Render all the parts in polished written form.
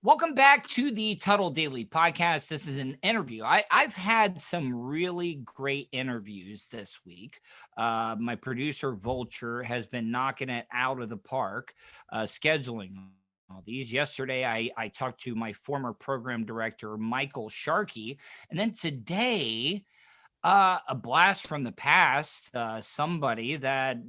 Welcome back to the Tuddle Daily Podcast. This is an interview. I've had some really great interviews this week. My producer, Vulture, has been knocking it out of the park, scheduling all these. Yesterday, I talked to my former program director, Michael Sharkey. And then today, a blast from the past, somebody that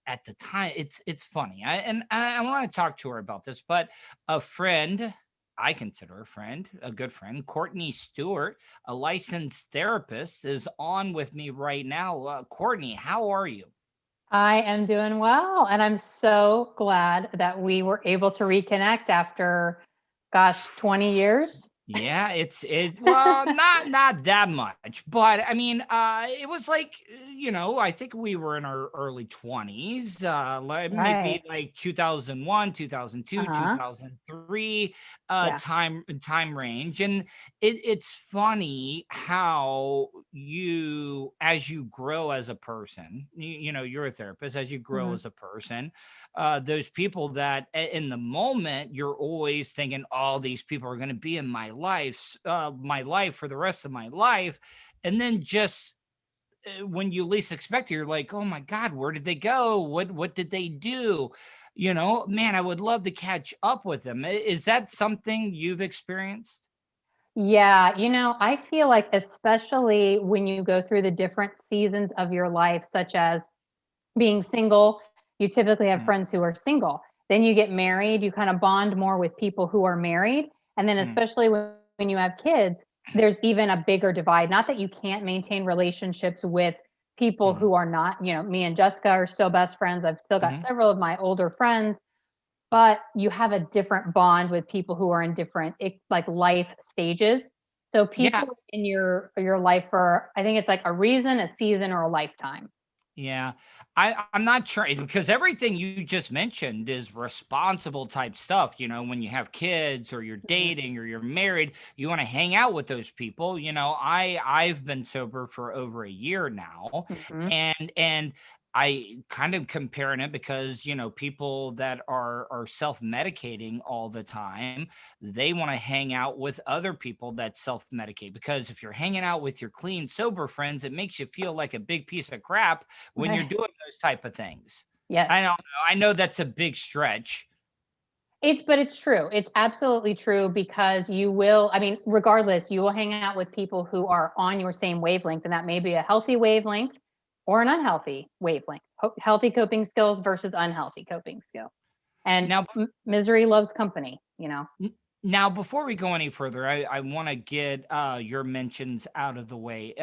at the time, it's funny. I want to talk to her about this, but a friend, I consider a friend, a good friend, Courtney Stewart, a licensed therapist, is on with me right now. Courtney, how are you? I am doing well, and I'm so glad that we were able to reconnect after, gosh, 20 years. Yeah, well, not that much, but I mean, it was like, I think we were in our early 20s, like maybe Right. like 2001, 2002, Uh-huh. 2003, Yeah. time range. And it's funny how as you grow as a person, you're a therapist, as you grow Mhm. as a person, those people that in the moment you're always thinking, oh, these people are going to be in my life for the rest of my life. And then just when you least expect it, you're like, oh my God, where did they go? What did they do? Man, I would love to catch up with them. Is that something you've experienced? Yeah, I feel like especially when you go through the different seasons of your life, such as being single, you typically have Mm, friends who are single. Then you get married, you kind of bond more with people who are married. And then mm, especially when you have kids, there's even a bigger divide. Not that you can't maintain relationships with people mm, who are not, me and Jessica are still best friends. I've still got mhm. several of my older friends, but you have a different bond with people who are in different like life stages. So Yeah. people in your life for, I think it's like a reason, a season, or a lifetime. Yeah, I'm not sure because everything you just mentioned is responsible type stuff. When you have kids or you're Mhm. dating or you're married, you want to hang out with those people. I've been sober for over a year now, Mhm. and I kind of comparing it because people that are self-medicating all the time, they want to hang out with other people that self-medicate, because if you're hanging out with your clean sober friends, it makes you feel like a big piece of crap when you're Right. doing those type of things. Yes. I don't know. I know that's a big stretch. But it's true. It's absolutely true because you will, I mean, regardless, you will hang out with people who are on your same wavelength, and that may be a healthy wavelength or an unhealthy wavelength. Healthy coping skills versus unhealthy coping skills. And Now, misery loves company. now before we go any further, I want to get your mentions out of the way.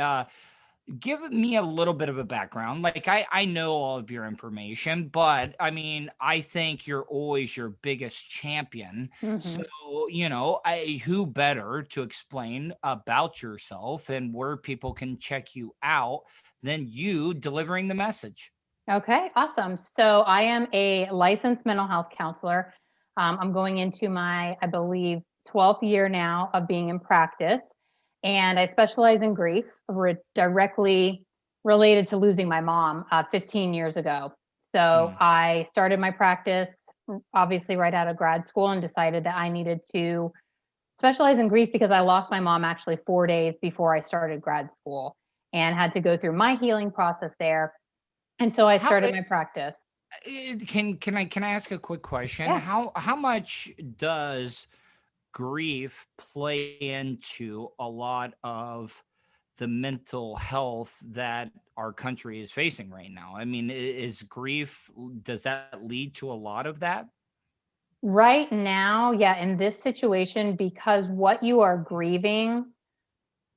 Give me a little bit of a background. Like I know all of your information, but I mean, I think you're always your biggest champion. So, Hmm. who better to explain about yourself and where people can check you out than you delivering the message? Okay, awesome. So I am a licensed mental health counselor. I'm going into my, I believe, 12th year now of being in practice. And I specialize in grief, directly related to losing my mom 15 years ago. So Mm, I started my practice obviously right out of grad school and decided that I needed to specialize in grief because I lost my mom actually 4 days before I started grad school and had to go through my healing process there. And so I How started my practice. can I ask a quick question? Yeah. How much does grief play into a lot of the mental health that our country is facing right now? I mean, is grief, does that lead to a lot of that? Right now, yeah, in this situation, because what you are grieving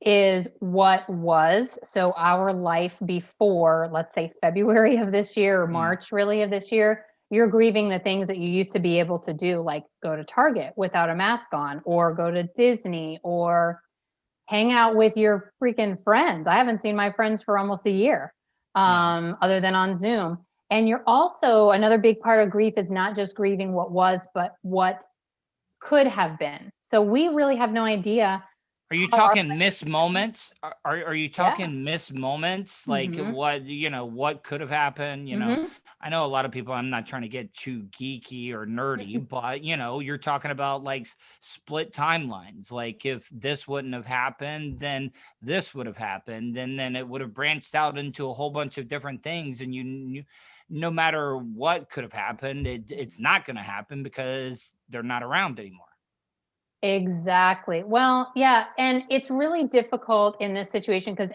is what was. So our life before, let's say February of this year or Mm, March really of this year, you're grieving the things that you used to be able to do, like go to Target without a mask on, or go to Disney, or hang out with your freaking friends. I haven't seen my friends for almost a year, yeah. other than on Zoom. And you're also, another big part of grief is not just grieving what was, but what could have been. So we really have no idea Are you our talking missed moments? Are you yeah. talking missed moments? Like Mhm. what could have happened? Mhm. I know a lot of people, I'm not trying to get too geeky or nerdy, but you're talking about like split timelines. Like if this wouldn't have happened, then this would have happened. And then it would have branched out into a whole bunch of different things. And no matter what could have happened, it's not going to happen because they're not around anymore. Exactly. Well, yeah, and it's really difficult in this situation because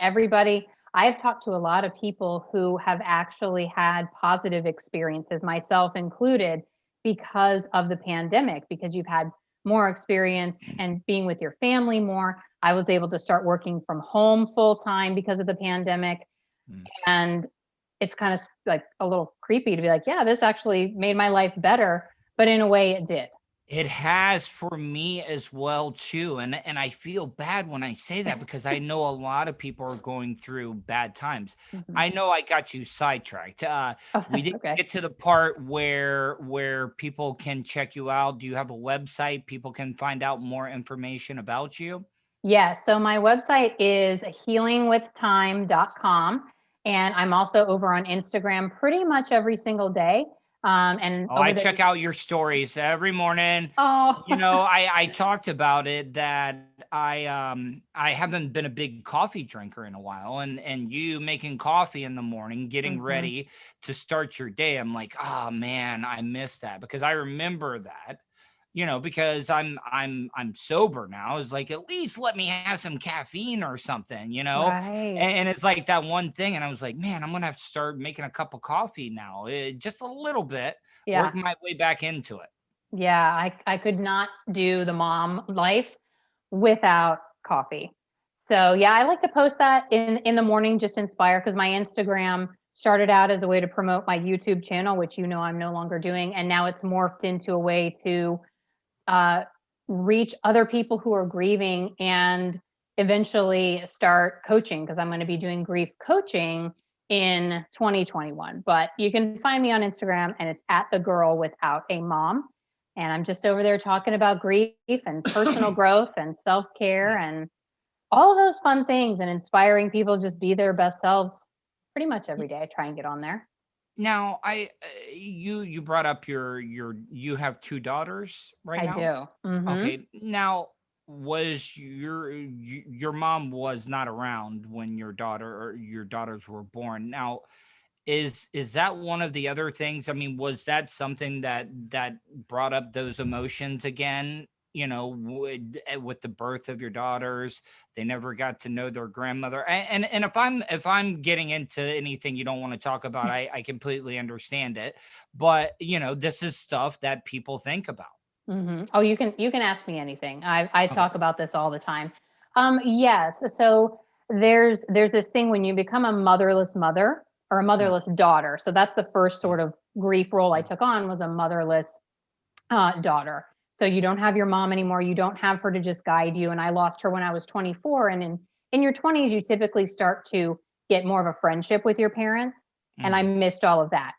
I've talked to a lot of people who have actually had positive experiences, myself included, because of the pandemic, because you've had more experience and being with your family more. I was able to start working from home full time because of the pandemic. Mm. And it's kind of like a little creepy to be like, yeah, this actually made my life better. But in a way, it did. It has for me as well too, and I feel bad when I say that because I know a lot of people are going through bad times. Mhm. I know I got you sidetracked. Oh, We that's didn't okay. get to the part where people can check you out. Do you have a website people can find out more information about you? Yeah, so my website is healingwithtime.com. And I'm also over on Instagram pretty much every single day. And Oh, I over there, check out your stories every morning. oh, I talked about it that I haven't been a big coffee drinker in a while, and you making coffee in the morning, getting mhm. ready to start your day. I'm like, oh man, I miss that because I remember that. Because I'm sober now. It's like at least let me have some caffeine or something. Right. And it's like that one thing. And I was like, man, I'm gonna have to start making a cup of coffee now, just a little bit, Yeah. work my way back into it. Yeah. I could not do the mom life without coffee. So yeah, I like to post that in the morning, just inspire because my Instagram started out as a way to promote my YouTube channel, which I'm no longer doing, and now it's morphed into a way to uh, reach other people who are grieving and eventually start coaching because I'm going to be doing grief coaching in 2021. But you can find me on Instagram and it's at the girl without a mom. And I'm just over there talking about grief and personal growth and self care Yeah. and all of those fun things and inspiring people just be their best selves pretty much every day. I try and get on there. Now, you brought up you have two daughters right I now. do. Hmm. Okay. Now, was your mom was not around when your daughters were born. Now, is that one of the other things? I mean, was that something that brought up those emotions again? With the birth of your daughters, they never got to know their grandmother. And if I'm getting into anything you don't want to talk about, I completely understand it. But this is stuff that people think about. Oh, you can ask me anything. I Okay. talk about this all the time. Yes. So there's this thing when you become a motherless mother or a Mm, motherless daughter. So that's the first mm, sort of grief role I mm, took on was a motherless daughter. So you don't have your mom anymore. You don't have her to just guide you. And I lost her when I was 24. And in your 20s, you typically start to get more of a friendship with your parents. And I mm, missed all of that.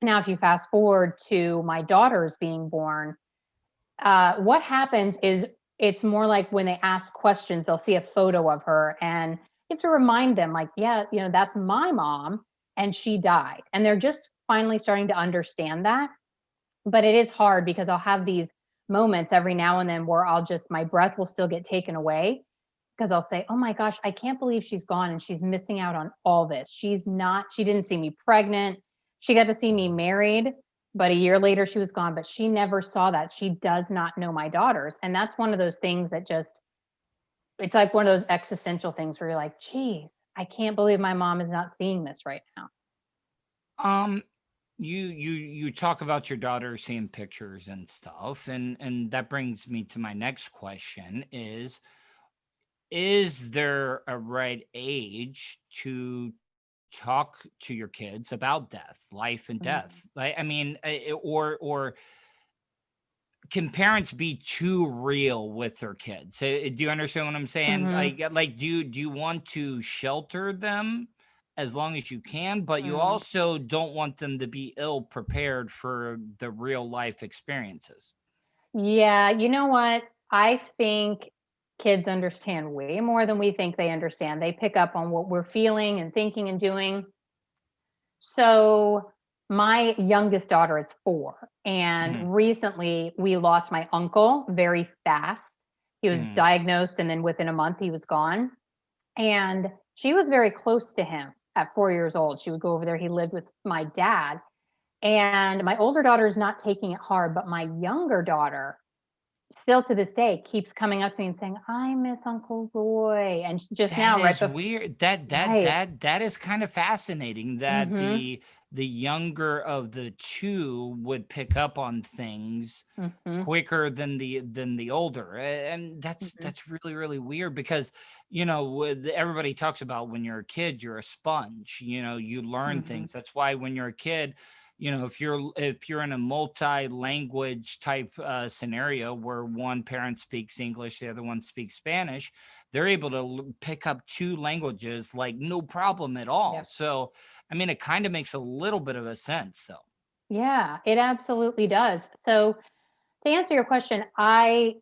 Now, if you fast forward to my daughters being born, what happens is it's more like when they ask questions, they'll see a photo of her and you have to remind them, like, yeah, that's my mom and she died. And they're just finally starting to understand that. But it is hard because I'll have these moments every now and then where my breath will still get taken away because I'll say, oh my gosh, I can't believe she's gone and she's missing out on all this. She didn't see me pregnant. She got to see me married, but a year later she was gone, but she never saw that. She does not know my daughters. And that's one of those things that it's like one of those existential things where you're like, geez, I can't believe my mom is not seeing this right now. Um, you talk about your daughter seeing pictures and stuff, and that brings me to my next question: is there a right age to talk to your kids about death, life and Mhm. death? Like, I mean, or can parents be too real with their kids? Do you understand what I'm saying? Mhm. Like do you want to shelter them as long as you can, but you Mm. also don't want them to be ill prepared for the real life experiences? Yeah, you know what? I think kids understand way more than we think they understand. They pick up on what we're feeling and thinking and doing. So my youngest daughter is 4, and recently we lost my uncle very fast. He was diagnosed, and then within a month he was gone. And she was very close to him at 4 years old. She would go over there. He lived with my dad. And my older daughter is not taking it hard, but my younger daughter still to this day keeps coming up to me and saying, "I miss Uncle Roy." And just now, right before, weird. right. That is kind of fascinating that Mm-hmm. the younger of the two would pick up on things Mm-hmm. quicker than the older. And Mm-hmm. that's really, really weird because, everybody talks about when you're a kid, you're a sponge, you learn Mm-hmm. things. That's why when you're a kid, if you're in a multi-language type scenario where one parent speaks English, the other one speaks Spanish, they're able to pick up 2 languages like no problem at all. Yep. So, I mean, it kind of makes a little bit of a sense, though. Yeah, it absolutely does. So to answer your question, I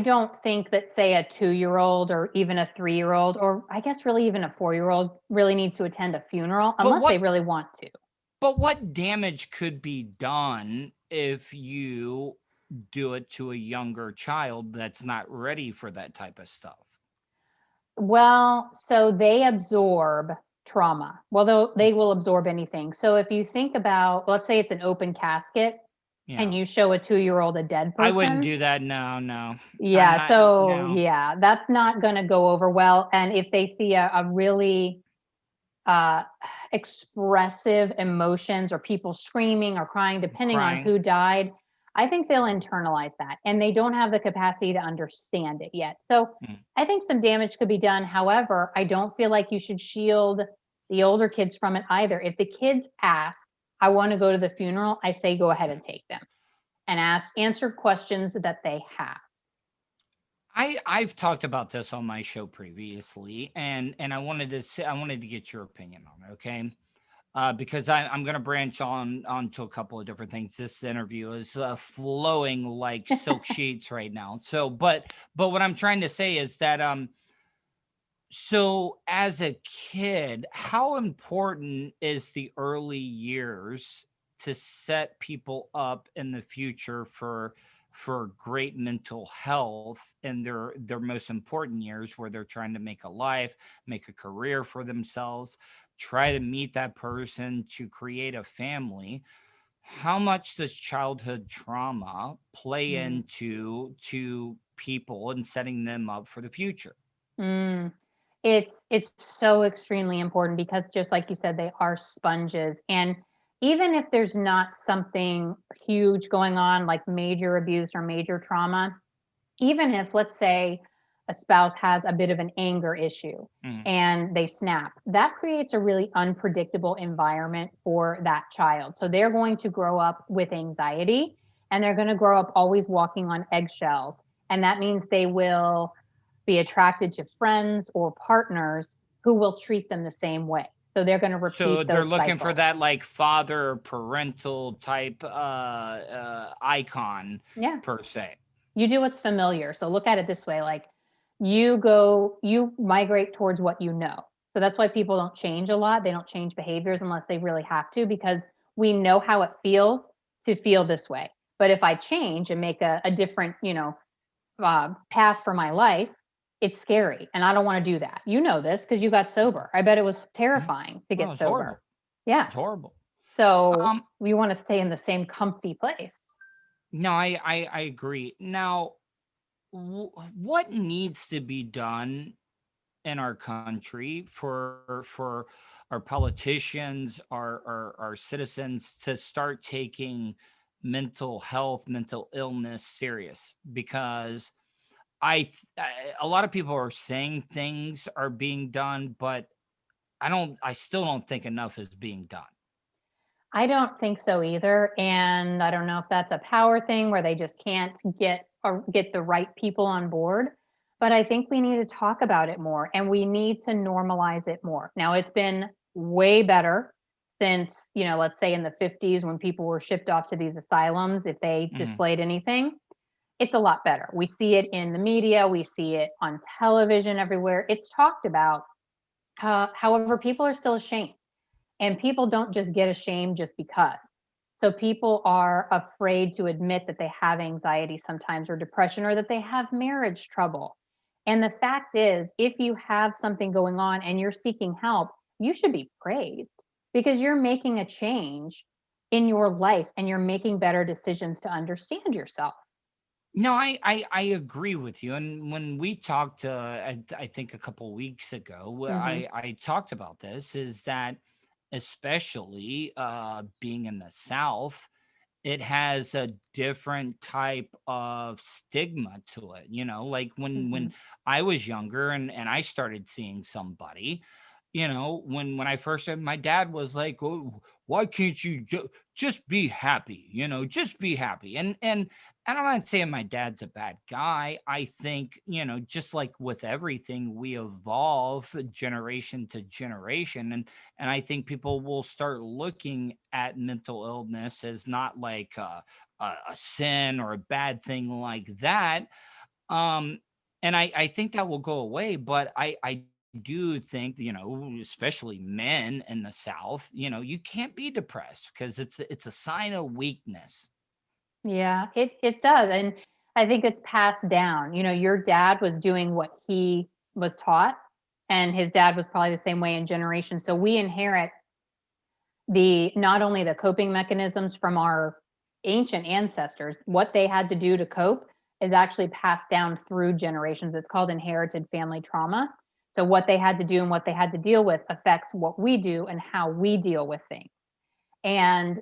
don't think that, say, a 2-year-old or even a 3-year-old, or I guess really even a 4-year-old really needs to attend a funeral But unless they what really want to. but what damage could be done if you do it to a younger child that's not ready for that type of stuff? Well, so they absorb trauma. Well, they will absorb anything. So if you think about, let's say it's an open casket and Yeah. you show a 2-year-old a dead I wouldn't person. do that. No. I'm Yeah, not. so No. yeah, that's not going to go over well. And if they see a really uh, expressive emotions or people screaming or crying, depending on Crying. who died, I think they'll internalize that and they don't have the capacity to understand it yet. So Mm. I think some damage could be done. However, I don't feel like you should shield the older kids from it either. If the kids ask, "I want to go to the funeral," I say go ahead and take them and answer questions that they have. I've talked about this on my show previously, and I wanted to get your opinion on it, okay? Because I'm going to branch onto a couple of different things. This interview is flowing like silk sheets right now. So, but what I'm trying to say is that so as a kid, how important is the early years to set people up in the future for great mental health in their most important years where they're trying to make a life, make a career for themselves, try to meet that person to create a family? How much does childhood trauma play Mm. into to people and setting them up for the future? Mm. It's so extremely important because just like you said, they are sponges. And even if there's not something huge going on, like major abuse or major trauma, even if, let's say, a spouse has a bit of an anger issue Mhm. and they snap, that creates a really unpredictable environment for that child. So they're going to grow up with anxiety and they're going to grow up always walking on eggshells. And that means they will be attracted to friends or partners who will treat them the same way. So they're going to So repeat they're those looking for cycles. that like father parental type icon Yeah. per se. You do what's familiar. So look at it this way, like you migrate towards what you know. So that's why people don't change a lot. They don't change behaviors unless they really have to, because we know how it feels to feel this way. But if I change and make a different, path for my life, it's scary. And I don't want to do that. You know this because you got sober. I bet it was Mhm. terrifying to Well, get it's sober. horrible. Yeah. It's horrible. So Um, we want to stay in the same comfy place. no, I agree. Now, what needs to be done in our country for our politicians, our citizens to start taking mental health, mental illness serious? Because a lot of people are saying things are being done, but I still don't think enough is being done. I don't think so either. And I don't know if that's a power thing where they just can't get the right people on board. But I think we need to talk about it more and we need to normalize it more. Now it's been way better since, let's say in the 50s when people were shipped off to these asylums if they Mhm. displayed anything. it's a lot better. We see it in the media, we see it on television everywhere. It's talked about. However, people are still ashamed, and people don't just get ashamed just because. So people are afraid to admit that they have anxiety sometimes, or depression, or that they have marriage trouble. And the fact is, if you have something going on and you're seeking help, you should be praised, because you're making a change in your life and you're making better decisions to understand yourself. No, I agree with you. And when we talked, I think a couple weeks ago, Mm-hmm. I talked about this, is that especially being in the South, it has a different type of stigma to it. Like Mm-hmm. when I was younger and I started seeing somebody, when I first said, my dad was like, "Oh, why can't you just be happy? Just be happy." And I'm not saying my dad's a bad guy. I think, just like with everything, we evolve generation to generation. And I think people will start looking at mental illness as not like a sin or a bad thing like that. Um, and I think that will go away, but I do think, especially men in the South, you can't be depressed because it's a sign of weakness. Yeah, it does. And I think it's passed down. Your dad was doing what he was taught, and his dad was probably the same way in generations. So we inherit the not only the coping mechanisms from our ancient ancestors, what they had to do to cope is actually passed down through generations. It's called inherited family trauma. So what they had to do and what they had to deal with affects what we do and how we deal with things. And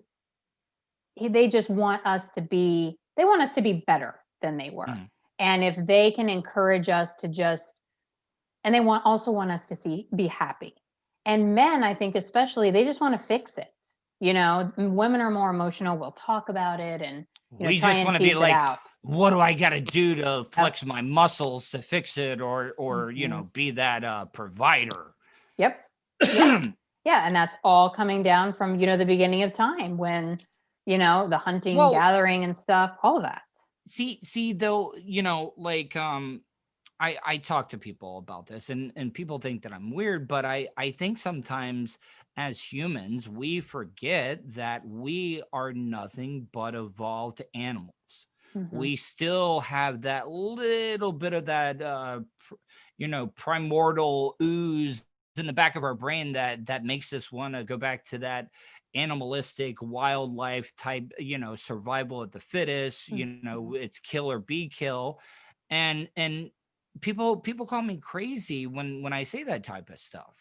they just want us to be, they want us to be better than they were. Mm. And if they can encourage us to just, and they also want us to be happy. And men, I think especially, they just want to fix it. Women are more emotional. We'll talk about it and, We try just and want to be tease it like, out. what do I got to do to Yep. flex my muscles to fix it, or Hmm. be that provider? Yep. Yeah. Yeah. And that's all coming down from, the beginning of time when, the hunting, Well, gathering and stuff, all of that. see though, like I talk to people about this, and people think that I'm weird, but I think sometimes as humans we forget that we are nothing but evolved animals. Hmm. We still have that little bit of that primordial ooze in the back of our brain that makes us want to go back to that animalistic wildlife type, survival of the fittest. Hmm. It's kill or be kill. And people call me crazy when I say that type of stuff.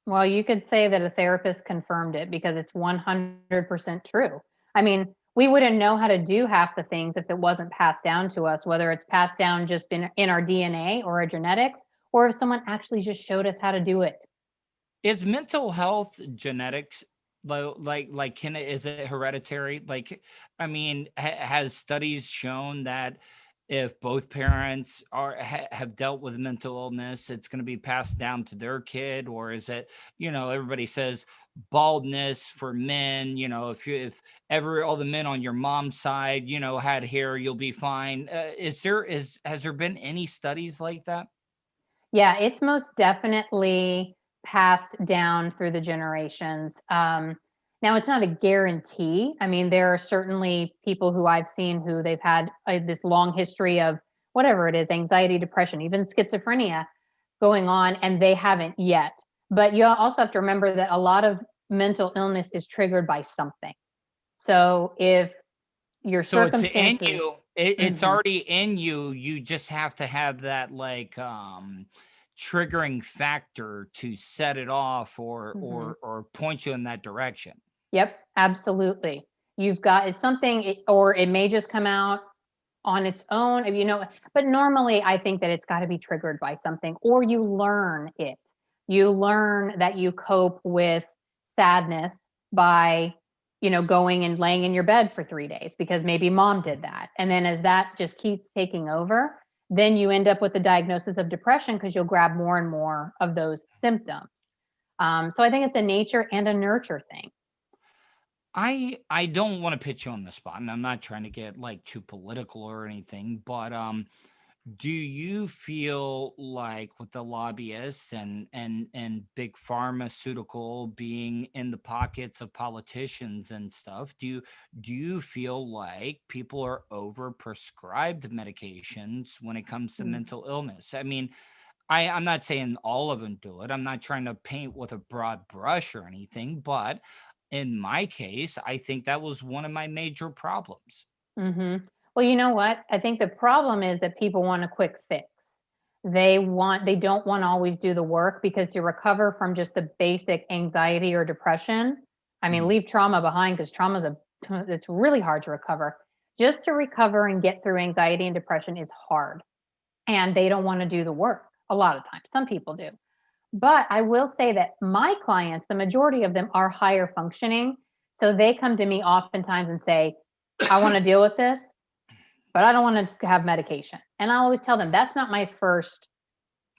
Well, you could say that a therapist confirmed it, because it's 100% true. I mean, we wouldn't know how to do half the things if it wasn't passed down to us, whether it's passed down just in our DNA or our genetics, or if someone actually just showed us how to do it. Is mental health genetics? Can is it hereditary? Like, I mean, has studies shown that if both parents have dealt with mental illness, it's going to be passed down to their kid? Or is it, everybody says baldness for men, if ever all the men on your mom's side, had hair, you'll be fine. Has there been any studies like that? Yeah, it's most definitely passed down through the generations. Now, it's not a guarantee. I mean, there are certainly people who I've seen who they've had this long history of whatever it is, anxiety, depression, even schizophrenia going on, and they haven't yet. But you also have to remember that a lot of mental illness is triggered by something. So if your So it's in circumstances, you. It's mhm, already in you. You just have to have that like triggering factor to set it off, or mhm. point you in that direction. Yep, absolutely. You've got it's something, or it may just come out on its own, but normally I think that it's got to be triggered by something, or you learn it. You learn that you cope with sadness by, going and laying in your bed for 3 days because maybe mom did that. And then as that just keeps taking over, then you end up with the diagnosis of depression because you'll grab more and more of those symptoms. So I think it's a nature and a nurture thing. I don't want to put you on the spot, and I'm not trying to get like too political or anything, but do you feel like with the lobbyists and big pharmaceutical being in the pockets of politicians and stuff, do you feel like people are over prescribed medications when it comes to Mm. mental illness? I mean, I'm not saying all of them do it. I'm not trying to paint with a broad brush or anything, but in my case, I think that was one of my major problems. hmm Well, you know what? I think the problem is that people want a quick fix. They don't want to always do the work because to recover from just the basic anxiety or depression, I mean, Mhm. leave trauma behind because it's really hard to recover. Just to recover and get through anxiety and depression is hard. And they don't want to do the work a lot of times. Some people do. But I will say that my clients, the majority of them are higher functioning. So they come to me oftentimes and say, I want to deal with this, but I don't want to have medication. And I always tell them that's not my first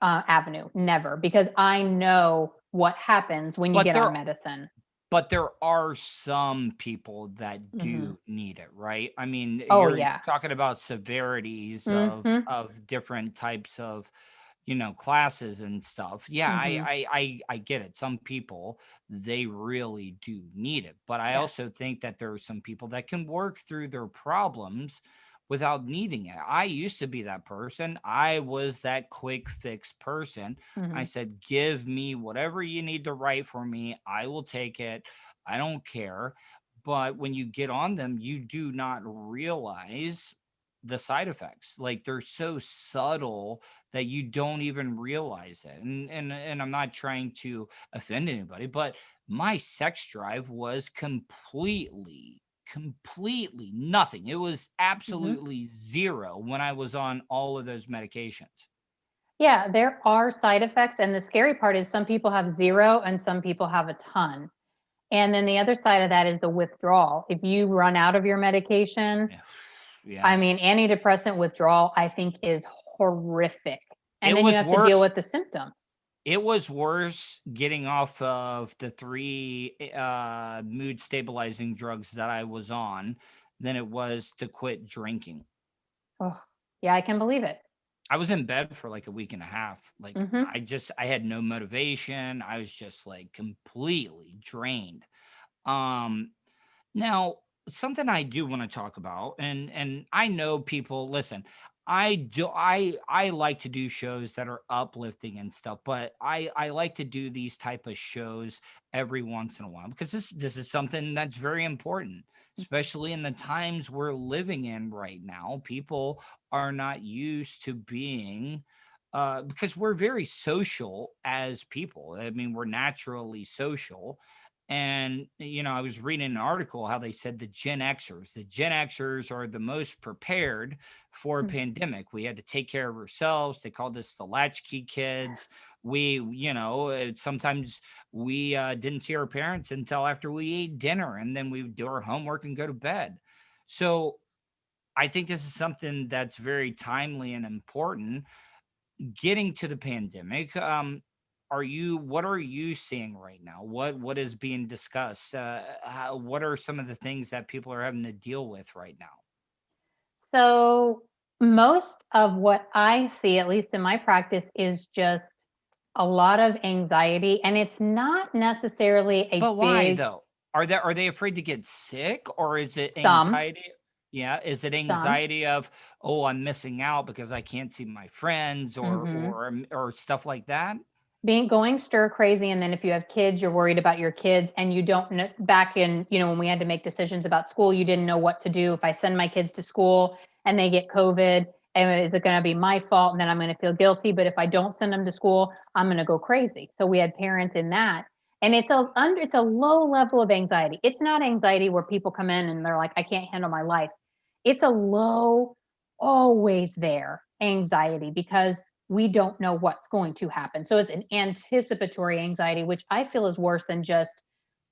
avenue, never, because I know what happens when you But get there on medicine. But there are some people that hmm do need it, right? I mean, Oh, you're yeah. talking about severities hmm of different types of, classes and stuff. Yeah, hmm I get it. Some people, they really do need it. But I Yes. also think that there are some people that can work through their problems without needing it. I used to be that person. I was that quick fix person. I hmm said, give me whatever you need to write for me. I will take it. I don't care. But when you get on them, you do not realize the side effects. Like they're so subtle that you don't even realize it. And I'm not trying to offend anybody, but my sex drive was completely nothing. It was hmm absolutely zero when I was on all of those medications. Yeah, there are side effects. And the scary part is some people have zero and some people have a ton. And then the other side of that is the withdrawal. If you run out of your medication, Yeah. I Yeah. mean, antidepressant withdrawal, I think is horrific. And It then you was have to deal worse. with the symptoms. It was worse getting off of the three mood stabilizing drugs that I was on than it was to quit drinking. Oh, yeah, I can believe it. I was in bed for like a week and a half. Like hmm I had no motivation. I was just like completely drained. Um Now, something I do want to talk about, and I know people listen, I like to do shows that are uplifting and stuff, but I like to do these type of shows every once in a while because this is something that's very important, especially in the times we're living in right now. People are not used to being because we're very social as people. I mean, we're naturally social, and, I was reading an article how they said the Gen Xers are the most prepared for a pandemic. We had to take care of ourselves. They called us the latchkey kids. Sometimes we didn't see our parents until after we ate dinner, and then we would do our homework and go to bed. So I think this is something that's very timely and important getting to the pandemic. What are you seeing right now? What is being discussed? What are some of the things that people are having to deal with right now? So, most of what I see, at least in my practice, is just a lot of anxiety. And it's not necessarily a But why big though? Are they afraid to get sick, or is it some, anxiety? Yeah, is it some. anxiety of, oh, I'm missing out because I can't see my friends, or hmm or stuff like that? Being going stir crazy, and then if you have kids, you're worried about your kids, and you don't know. Back in, when we had to make decisions about school, you didn't know what to do. If I send my kids to school and they get COVID, and is it going to be my fault, and then I'm going to feel guilty? But if I don't send them to school, I'm going to go crazy. So we had parents in that, and it's a low level of anxiety. It's not anxiety where people come in and they're like, I can't handle my life. It's a low, always there anxiety because we don't know what's going to happen. So it's an anticipatory anxiety, which I feel is worse than just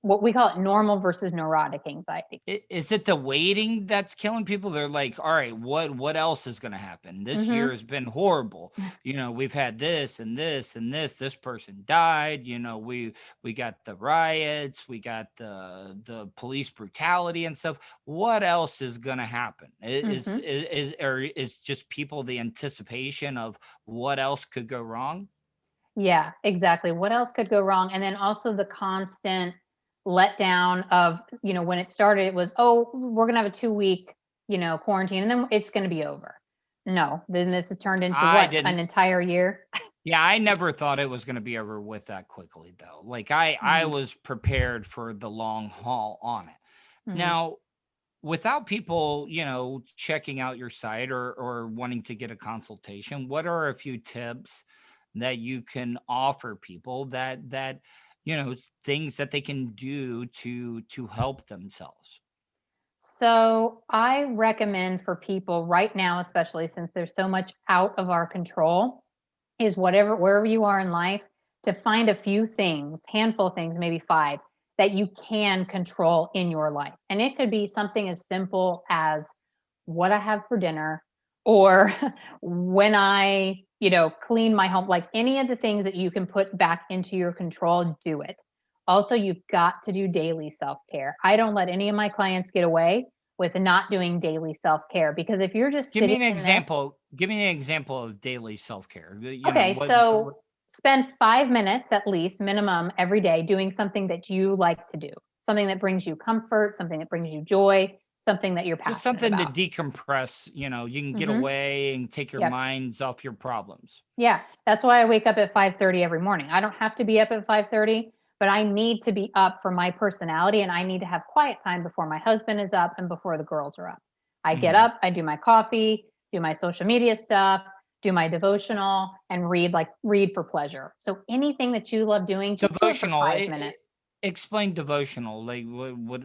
what we call it normal versus neurotic anxiety. Is it the waiting that's killing people? They're like, all right, what else is going to happen? This year has been horrible. We've had this and this and this. This person died. We got the riots. We got the police brutality and stuff. What else is going to happen? Is just people the anticipation of what else could go wrong? Yeah, exactly. What else could go wrong? And then also the constant letdown of, when it started, it was, oh, we're going to have a 2-week, quarantine, and then it's going to be over. No, then this has turned into an entire year. Yeah, I never thought it was going to be over with that quickly, though. Like I was prepared for the long haul on it. Now, without people, checking out your site or wanting to get a consultation, what are a few tips that you can offer people that things that they can do to help themselves? So I recommend for people right now, especially since there's so much out of our control, is wherever you are in life, to find a few things, handful of things, maybe 5, that you can control in your life. And it could be something as simple as what I have for dinner, or when I, clean my home, like any of the things that you can put back into your control, do it. Also, you've got to do daily self-care. I don't let any of my clients get away with not doing daily self-care, because if you're just give me an example of daily self-care. So spend 5 minutes at least minimum every day doing something that you like to do, something that brings you comfort, something that brings you joy, something that you're passionate just something about. To decompress. You can get away and take your minds off your problems. Yeah, that's why I wake up at 5:30 every morning. I don't have to be up at 5:30, but I need to be up for my personality, and I need to have quiet time before my husband is up and before the girls are up. I get up, I do my coffee, do my social media stuff, do my devotional, and read for pleasure. So anything that you love doing, just devotional, do it for 5 minutes. Explain devotional, like what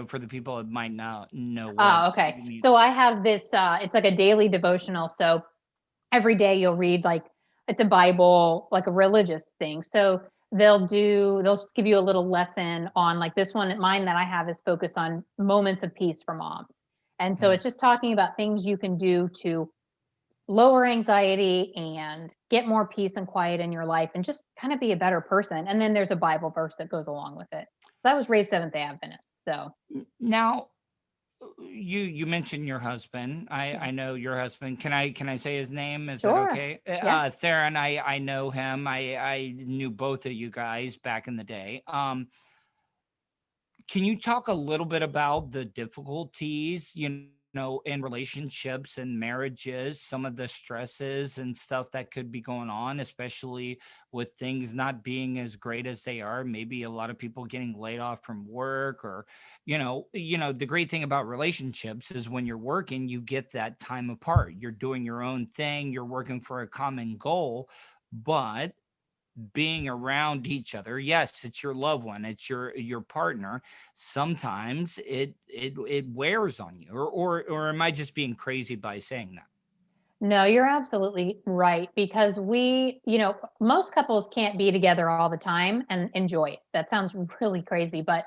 for the people that might not know. Okay. So I have this, it's like a daily devotional. So every day you'll read, it's a Bible, like a religious thing. So they'll give you a little lesson on, like, this one, mine that I have is focused on moments of peace for moms. And so it's just talking about things you can do to lower anxiety and get more peace and quiet in your life and just kind of be a better person. And then there's a Bible verse that goes along with it. So I was raised Seventh-day Adventist. So now you mentioned your husband. I know your husband. Can I say his name? Is Sure. that okay? Yeah. Theron, I know him. I knew both of you guys back in the day. Can you talk a little bit about the difficulties, in relationships and marriages, some of the stresses and stuff that could be going on, especially with things not being as great as they are? Maybe a lot of people getting laid off from work, or, the great thing about relationships is when you're working, you get that time apart. You're doing your own thing. You're working for a common goal, but being around each other, yes, it's your loved one, it's your partner. Sometimes it wears on you, or am I just being crazy by saying that? No, you're absolutely right, because most couples can't be together all the time and enjoy it. That sounds really crazy, but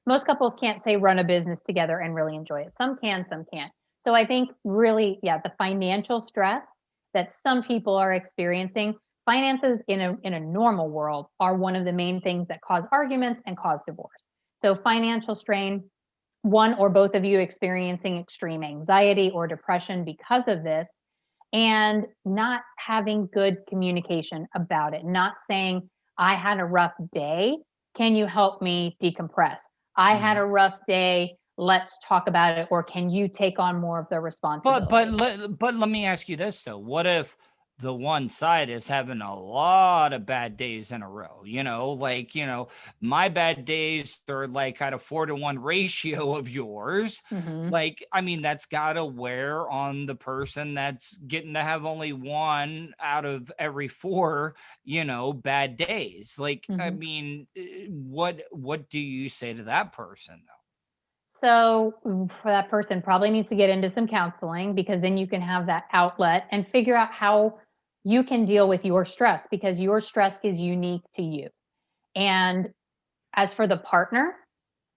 most couples can't, say, run a business together and really enjoy it. Some can, some can't. So I think really, the financial stress that some people are experiencing, finances in a normal world are one of the main things that cause arguments and cause divorce. So financial strain, one or both of you experiencing extreme anxiety or depression because of this, and not having good communication about it, not saying, I had a rough day, can you help me decompress? I had a rough day, let's talk about it. Or can you take on more of the responsibility? But let me ask you this, though. What if the one side is having a lot of bad days in a row? My bad days are like at a 4-to-1 ratio of yours. That's got to wear on the person that's getting to have only one out of every 4, bad days. What do you say to that person, though? So for that person, probably needs to get into some counseling, because then you can have that outlet and figure out how you can deal with your stress, because your stress is unique to you. And as for the partner,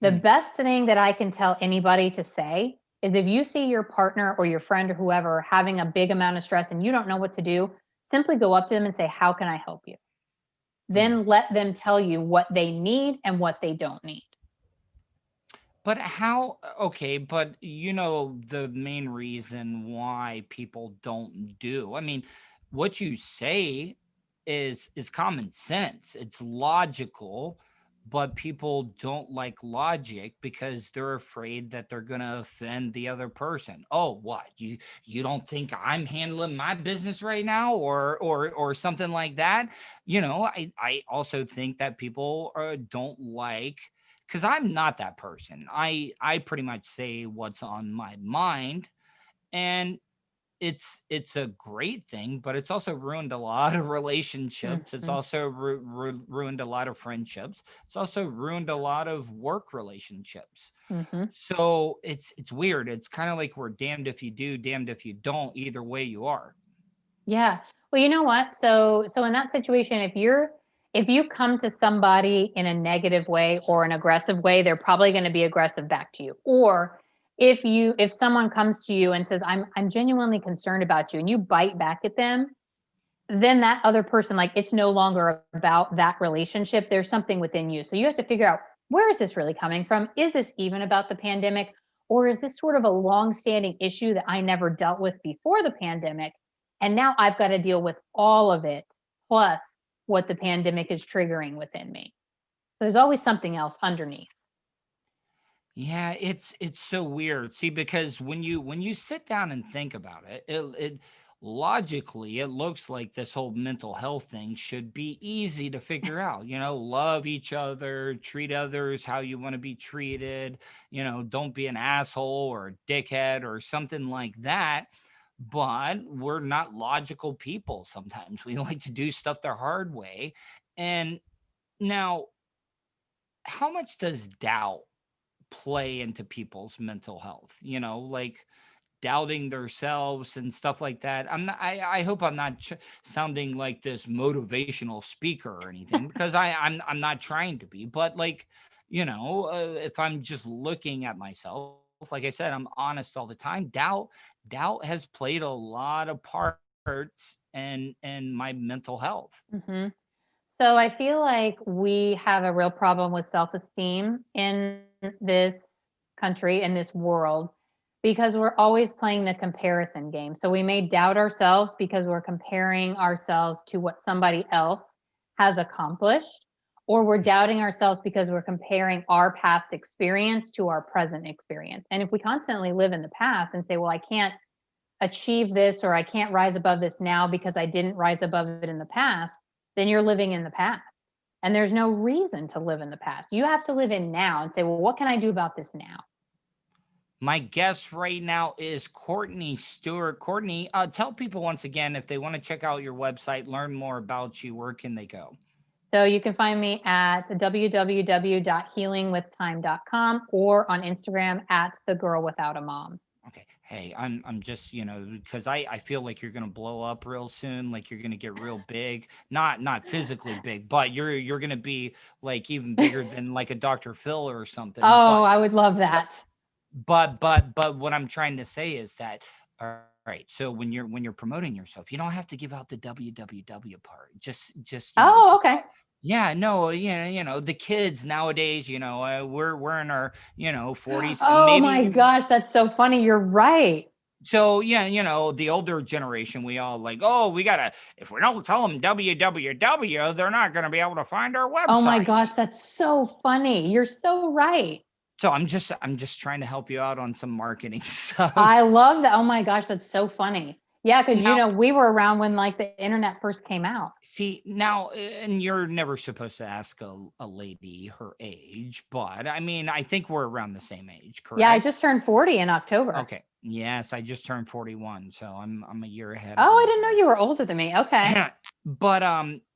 The best thing that I can tell anybody to say is if you see your partner or your friend or whoever having a big amount of stress and you don't know what to do, simply go up to them and say, how can I help you? Then let them tell you what they need and what they don't need. But how, okay, but the main reason why people don't do, I mean, what you say is common sense. It's logical, but people don't like logic because they're afraid that they're going to offend the other person. Oh, what? You don't think I'm handling my business right now, or something like that? I also think that people don't like, because I'm not that person. I pretty much say what's on my mind, and it's a great thing, but it's also ruined a lot of relationships. It's Mhm. also ruined a lot of friendships. It's also ruined a lot of work relationships. Mhm. So it's weird. It's kind of like we're damned if you do, damned if you don't. Either way you are. Yeah. Well, you know what? So in that situation, if you come to somebody in a negative way or an aggressive way, they're probably going to be aggressive back to you. Or if someone comes to you and says, I'm genuinely concerned about you, and you bite back at them, then that other person, like, it's no longer about that relationship. There's something within you. So you have to figure out, where is this really coming from? Is this even about the pandemic? Or is this sort of a long-standing issue that I never dealt with before the pandemic? And now I've got to deal with all of it, plus what the pandemic is triggering within me. So there's always something else underneath. Yeah, it's so weird. See, because when you sit down and think about it, it logically it looks like this whole mental health thing should be easy to figure out. Love each other, treat others how you want to be treated. Don't be an asshole or a dickhead or something like that. But we're not logical people. Sometimes we like to do stuff the hard way. And now, how much does doubt play into people's mental health, like doubting themselves and stuff like that? I hope I'm not sounding like this motivational speaker or anything, because I'm not trying to be, but like, if I'm just looking at myself, like I said, I'm honest all the time. Doubt has played a lot of parts in my mental health. hmm So I feel like we have a real problem with self-esteem in this country, in this world, because we're always playing the comparison game. So we may doubt ourselves because we're comparing ourselves to what somebody else has accomplished, or we're doubting ourselves because we're comparing our past experience to our present experience. And if we constantly live in the past and say, well, I can't achieve this or I can't rise above this now because I didn't rise above it in the past, then you're living in the past. And there's no reason to live in the past. You have to live in now and say, well, what can I do about this now? My guest right now is Courtney Stewart. Courtney, tell people once again, if they want to check out your website, learn more about you, where can they go? So you can find me at www.healingwithtime.com or on Instagram at the girl without a mom. Okay. Hey, I'm just, because I feel like you're gonna blow up real soon, like you're gonna get real big. Not physically big, but you're gonna be like even bigger than like a Dr. Phil or something. Oh, But I would love but that. but what I'm trying to say is that, all right, so when you're promoting yourself, you don't have to give out the www part. Just Oh, okay. yeah, no, the kids nowadays, we're in our 40s, Oh my maybe. gosh, that's so funny. You're right. So yeah, the older generation, we all like, oh, we gotta, if we don't tell them www, they're not gonna be able to find our Oh my website. gosh, that's so funny. You're so right. So I'm just trying to help you out on some marketing I stuff. love that. Oh my gosh, that's so funny. Yeah, because Now, we were around when like the internet first came out. see, now, and you're never supposed to ask a lady her age, but I mean, I think we're around the same age, Yeah, I just correct? turned 40 in October. Okay. Yes, I just turned 41, so I'm a year ahead of Oh, I you didn't know you were older than me. Okay. there. But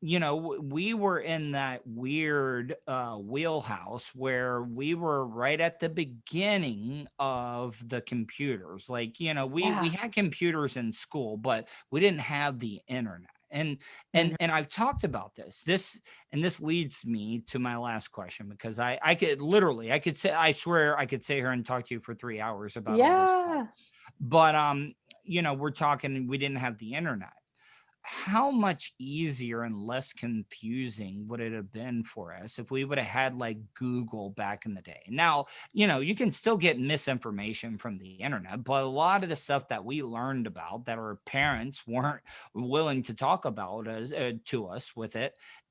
we were in that weird wheelhouse where we were right at the beginning of the computers. Like, we Yeah. had computers in school, but we didn't have the internet. And I've talked about this leads me to my last question, because I could say, I swear I could sit here and talk to you for 3 hours about all this stuff. Yeah. But we're talking, we didn't have the internet. How much easier and less confusing would it have been for us if we would have had like Google back in the day? Now, you can still get misinformation from the internet, but a lot of the stuff that we learned about that our parents weren't willing to talk about to us with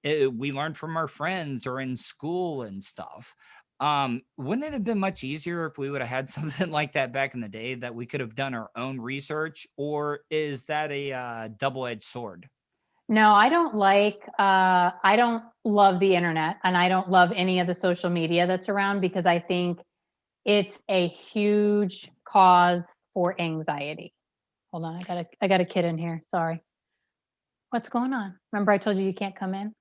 we learned from our friends or in school and stuff. Wouldn't it have been much easier if we would have had something like that back in the day, that we could have done our own research, or is that a double-edged sword? No, I don't love the internet, and I don't love any of the social media that's around, because I think it's a huge cause for anxiety. Hold on, I got a kid in here. Sorry. What's going on? Remember I told you can't come in?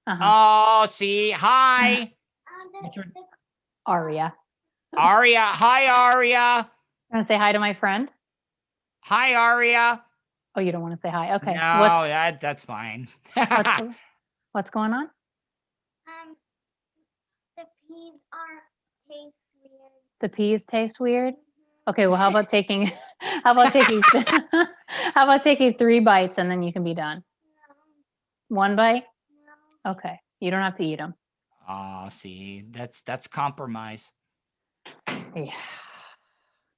Oh, see, hi. Aria. Aria. Hi, Aria. Want to say hi to my friend? Hi, Aria. Oh, you don't want to say hi? Okay. No, that's fine. What's going on? The peas taste weird. The peas taste weird? Okay, well, how about taking how about taking 3 bites and then you can be done? No. 1 bite? No. Okay. You don't have to eat them. Oh, see, that's compromise. Yeah.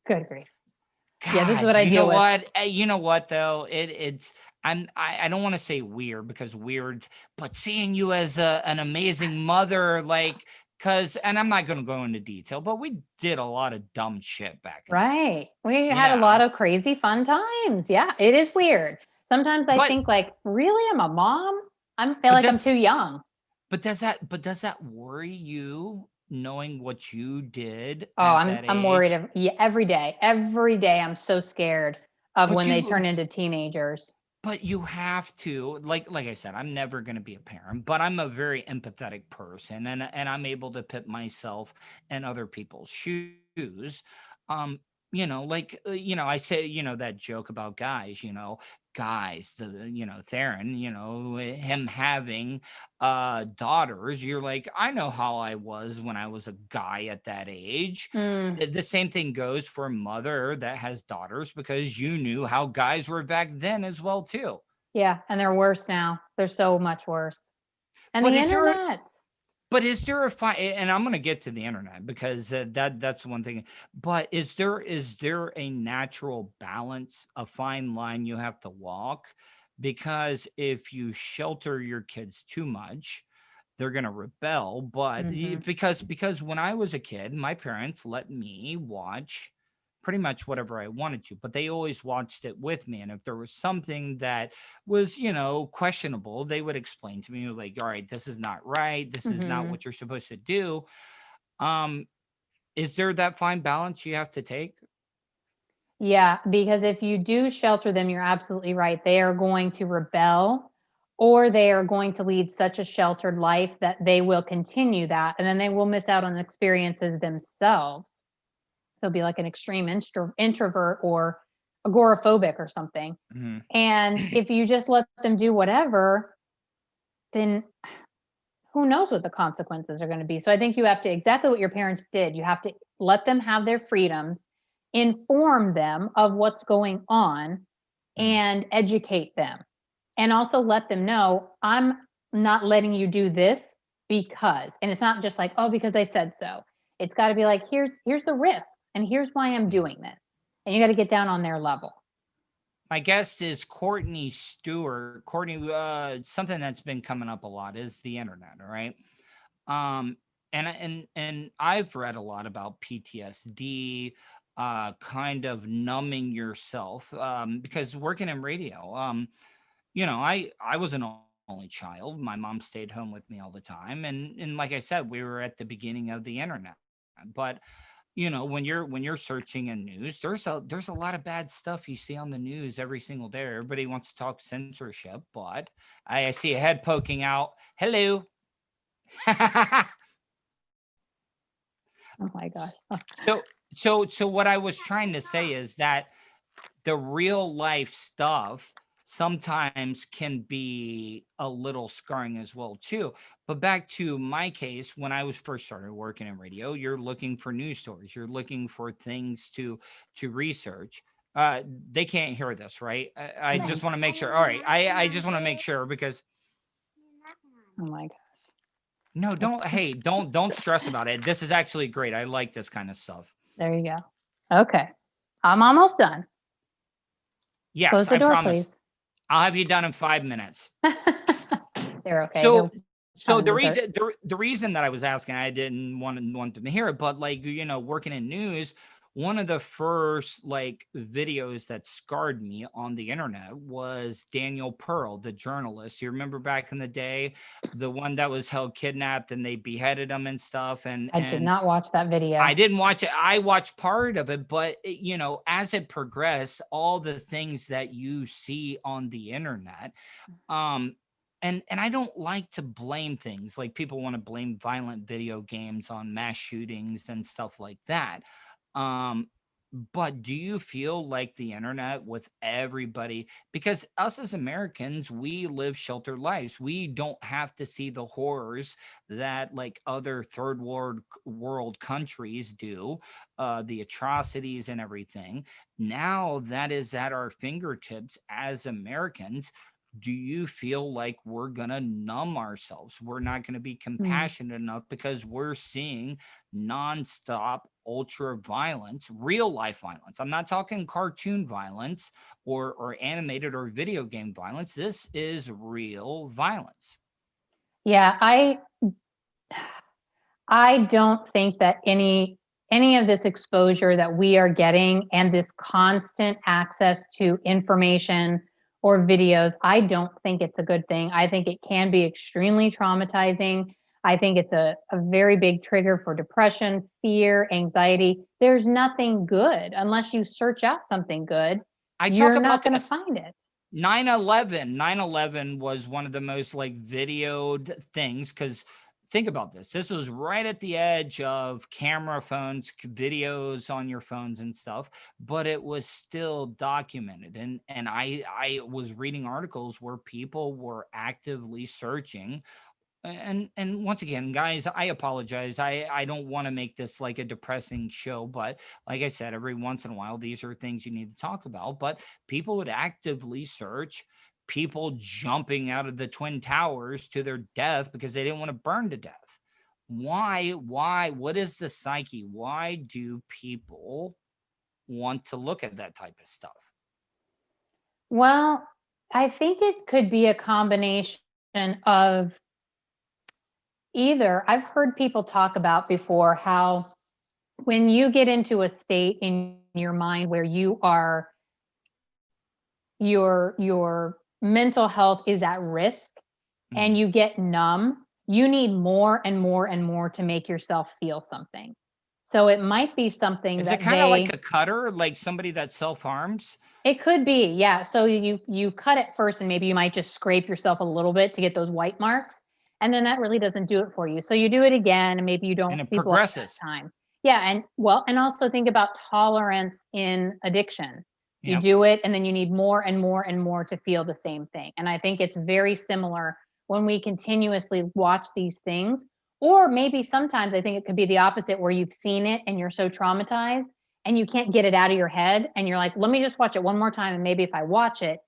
Good grief. God, Yeah, this is what I deal with. You know what though? I don't want to say weird, because weird, but seeing you as an amazing mother, like, and I'm not going to go into detail, but we did a lot of dumb shit back then. Right. We had a lot of crazy fun times. Yeah, it is weird. Sometimes I think like, really, I'm a mom? I feel like I'm too young. But does that worry you, knowing what you did? Oh, I'm worried every day. Every day I'm so scared of when they turn into teenagers. But you have to, like I said, I'm never going to be a parent, but I'm a very empathetic person, and I'm able to put myself in other people's shoes. I say, that joke about guys, Theron, him having daughters. You're like, I know how I was when I was a guy at that age. The same thing goes for a mother that has daughters, because you knew how guys were back then as well too. Yeah, and they're worse now. They're so much worse. And the internet. But is there and I'm going to get to the internet, because that's one thing. But is there a natural balance, a fine line you have to walk? Because if you shelter your kids too much, they're going to rebel. But because when I was a kid, my parents let me watch pretty much whatever I wanted to, but they always watched it with me. And if there was something that was, questionable, they would explain to me, like, all right, this is not right. This is not what you're supposed to do. Is there that fine balance you have to take? Yeah, because if you do shelter them, you're absolutely right. They are going to rebel, or they are going to lead such a sheltered life that they will continue that. And then they will miss out on experiences themselves. They'll be like an extreme introvert or agoraphobic or something. And if you just let them do whatever, then who knows what the consequences are going to be. So I think you have to, exactly what your parents did, you have to let them have their freedoms, inform them of what's going on, and educate them. And also let them know, I'm not letting you do this because, and it's not just like, oh, because I said so. It's got to be like, here's the risk, and here's why I'm doing this. And you got to get down on their level. My guest is Courtney Stewart. Courtney, something that's been coming up a lot is the internet, all right? And I've read a lot about PTSD, kind of numbing yourself, because working in radio, I was an only child. My mom stayed home with me all the time, and like I said, we were at the beginning of the internet. But when you're searching in news, there's a lot of bad stuff you see on the news every single day. Everybody wants to talk censorship, but I see a head poking out. Hello. Oh my gosh. So what I was trying to say is that the real life stuff sometimes can be a little scarring as well too. But back to my case, when I was first started working in radio, you're looking for news stories, you're looking for things to research. They can't hear this, right? I just want to make sure. All right, I just want to make sure because Oh my God. no, don't. Hey, don't stress about it. This is actually great. I like this kind of stuff. There you go. Okay. I'm almost done. Yes, Close the I door, promise. please. I'll have you done in 5 minutes. They're okay. So, They'll the dessert. reason that I was asking, I didn't want them to hear it, but like, working in news, one of the first like videos that scarred me on the internet was Daniel Pearl, the journalist. You remember back in the day, the one that was held kidnapped and they beheaded him and stuff. I did not watch that video. I didn't watch it. I watched part of it, but as it progressed, all the things that you see on the internet, and I don't like to blame things like people want to blame violent video games on mass shootings and stuff like that. But do you feel like the internet with everybody, because us as Americans, we live sheltered lives. We don't have to see the horrors that like other third world countries do, the atrocities and everything. Now that is at our fingertips as Americans. Do you feel like we're going to numb ourselves? We're not going to be compassionate enough because we're seeing nonstop ultra violence, real life violence. I'm not talking cartoon violence or animated or video game violence. This is real violence. Yeah, I don't think that any of this exposure that we are getting and this constant access to information or videos, I don't think it's a good thing. I think it can be extremely traumatizing. I think it's a very big trigger for depression, fear, anxiety. There's nothing good unless you search out something good. You're not going to find it. 9/11 was one of the most like videoed things, because think about this. This was right at the edge of camera phones, videos on your phones and stuff, but it was still documented. And I was reading articles where people were actively searching. And once again, guys, I apologize. I don't want to make this like a depressing show, but like I said, every once in a while, these are things you need to talk about. But people would actively search people jumping out of the Twin Towers to their death because they didn't want to burn to death. Why? What is the psyche? Why do people want to look at that type of stuff? Well, I think it could be a combination of either. I've heard people talk about before how when you get into a state in your mind where you are your mental health is at risk and you get numb, you need more and more and more to make yourself feel something. So it might be something Is that it kind of like a cutter, like somebody that self-harms? It could be, yeah. So you cut it first and maybe you might just scrape yourself a little bit to get those white marks. And then that really doesn't do it for you. So you do it again and maybe you don't And it see blood that progresses. time. Yeah. And also think about tolerance in addiction. You Yep. do it and then you need more and more and more to feel the same thing. And I think it's very similar when we continuously watch these things. Or maybe sometimes I think it could be the opposite where you've seen it and you're so traumatized and you can't get it out of your head. And you're like, let me just watch it one more time. And maybe if I watch it,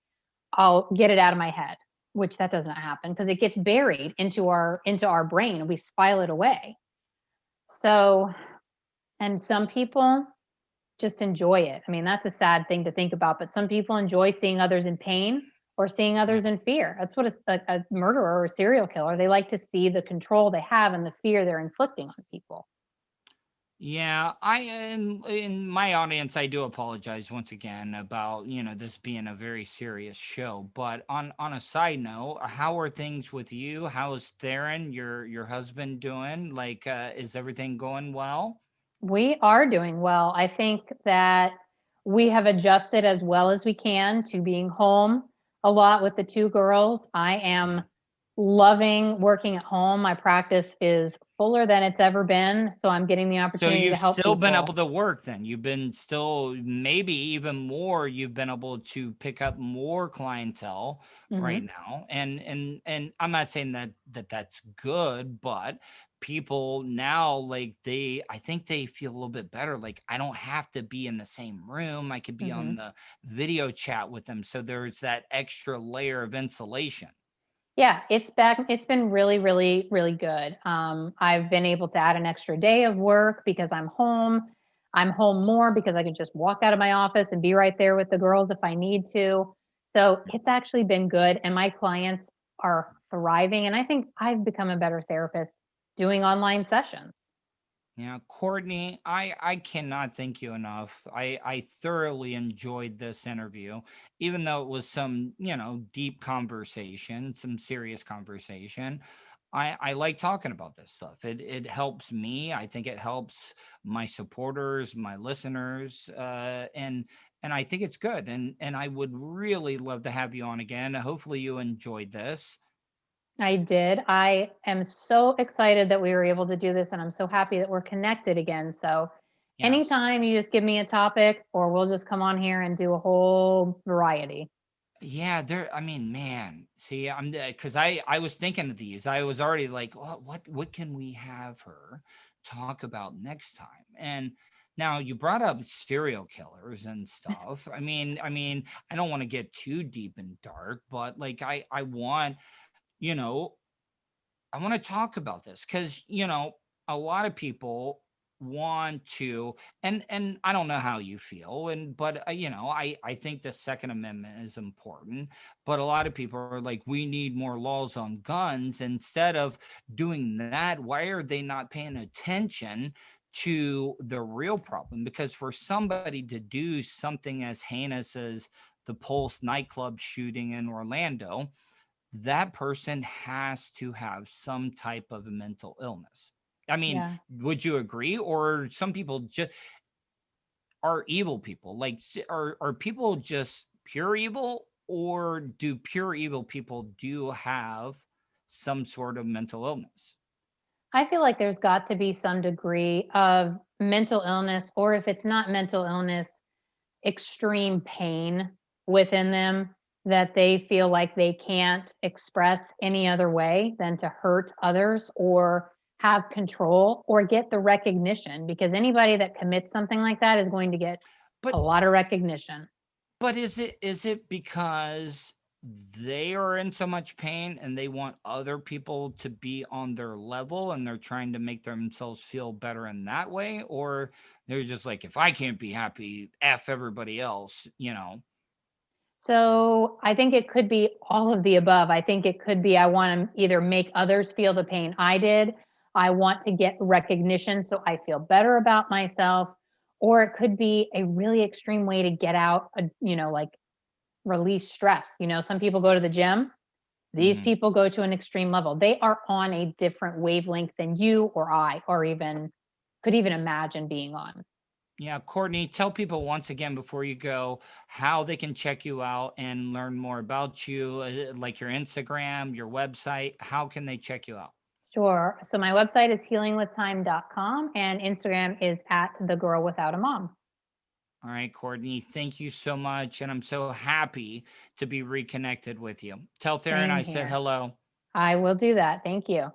I'll get it out of my head, which that doesn't happen because it gets buried into our brain and we file it away. So, and some people just enjoy it. I mean, that's a sad thing to think about, but some people enjoy seeing others in pain or seeing others in fear. That's what a murderer or a serial killer, they like to see the control they have and the fear they're inflicting on people. Yeah, I am in my audience. I do apologize once again about, this being a very serious show. But on a side note, how are things with you? How's Theron, your husband, doing? Like, is everything going well? We are doing well. I think that we have adjusted as well as we can to being home a lot with the two girls. I am loving working at home. My practice is fuller than it's ever been. So I'm getting the So opportunity to you've help still been able people. to work then. You've been still maybe even more, you've been able to pick up more clientele right Hmm. now. And I'm not saying that's good, but people now like I think they feel a little bit better. Like I don't have to be in the same room. I could be on Hmm. the video chat with them. So there's that extra layer of insulation. Yeah, it's back. It's been really, really, really good. I've been able to add an extra day of work because I'm home. I'm home more because I can just walk out of my office and be right there with the girls if I need to. So it's actually been good. And my clients are thriving. And I think I've become a better therapist doing online sessions. Yeah, Courtney, I cannot thank you enough. I thoroughly enjoyed this interview, even though it was some, deep conversation, some serious conversation. I like talking about this stuff. It helps me. I think it helps my supporters, my listeners, and I think it's good. And I would really love to have you on again. Hopefully you enjoyed this. I did. I am so excited that we were able to do this, and I'm so happy that we're connected again. So, Yes. anytime you just give me a topic, or we'll just come on here and do a whole variety. Yeah, I mean, man, see, because I was thinking of these. I was already like, what can we have her talk about next time? And now you brought up serial killers and stuff. I mean, I don't want to get too deep and dark, but like you know, I want to talk about this because, a lot of people want to, and I don't know how you feel, but I think the Second Amendment is important, but a lot of people are like, we need more laws on guns. Instead of doing that, why are they not paying attention to the real problem? Because for somebody to do something as heinous as the Pulse nightclub shooting in Orlando, that person has to have some type of a mental illness. I mean, Yeah. would you agree? Or some people just are evil people? Like, are people just pure evil, or do pure evil people do have some sort of mental illness? I feel like there's got to be some degree of mental illness, or if it's not mental illness, extreme pain within them that they feel like they can't express any other way than to hurt others or have control or get the recognition, because anybody that commits something like that is going to get a But lot of recognition. But is it because they are in so much pain and they want other people to be on their level and they're trying to make themselves feel better in that way? Or they're just like, if I can't be happy, F everybody else? So I think it could be all of the above. I think it could be I want to either make others feel the pain I did. I want to get recognition so I feel better about myself. Or it could be a really extreme way to get out, like release stress. Some people go to the gym. These Mhm. people go to an extreme level. They are on a different wavelength than you or I, or even could even imagine being on. Yeah, Courtney, tell people once again before you go how they can check you out and learn more about you, like your Instagram, your website. How can they check you out? Sure. So my website is healingwithtime.com and Instagram is at the girl without a mom. All right, Courtney, thank you so much. And I'm so happy to be reconnected with you. Tell Theron Same I said here. hello. I will do that. Thank you.